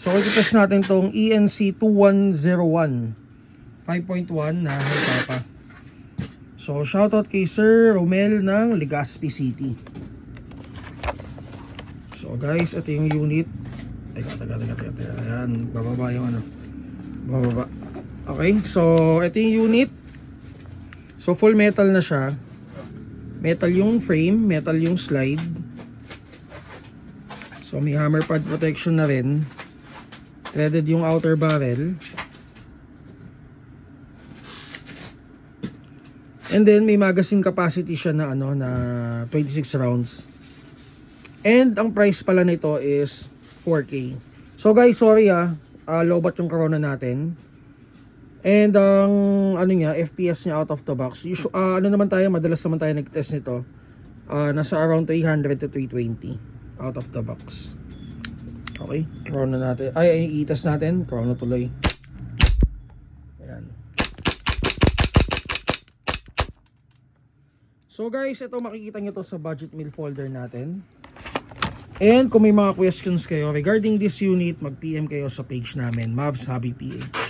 So i-test natin tong ENC 2101 5.1 na high papa. So shoutout kay Sir Romel ng Legazpi City. So guys, ito yung unit. Teka. Ayan, bababa yung ano. Bababa. Okay, so ito yung unit. So full metal na siya. Metal yung frame, metal yung slide. So may hammer pad protection na rin. Threaded yung outer barrel. And then may magazine capacity siya na ano na 26 rounds. And ang price pala nito is 4K. So guys, sorry lowbat yung Corona natin. And ang ano niya, FPS niya out of the box. Ano naman tayo, madalas naman tayo nag-test nito. Nasa around 300 to 320 out of the box. Okay, Corona natin. Ay, i-test natin. Corona tuloy. Ayan. So guys, ito makikita nyo to sa budget meal folder natin. And kung may mga questions kayo regarding this unit, mag-PM kayo sa page namin, Mavs Hobby PH.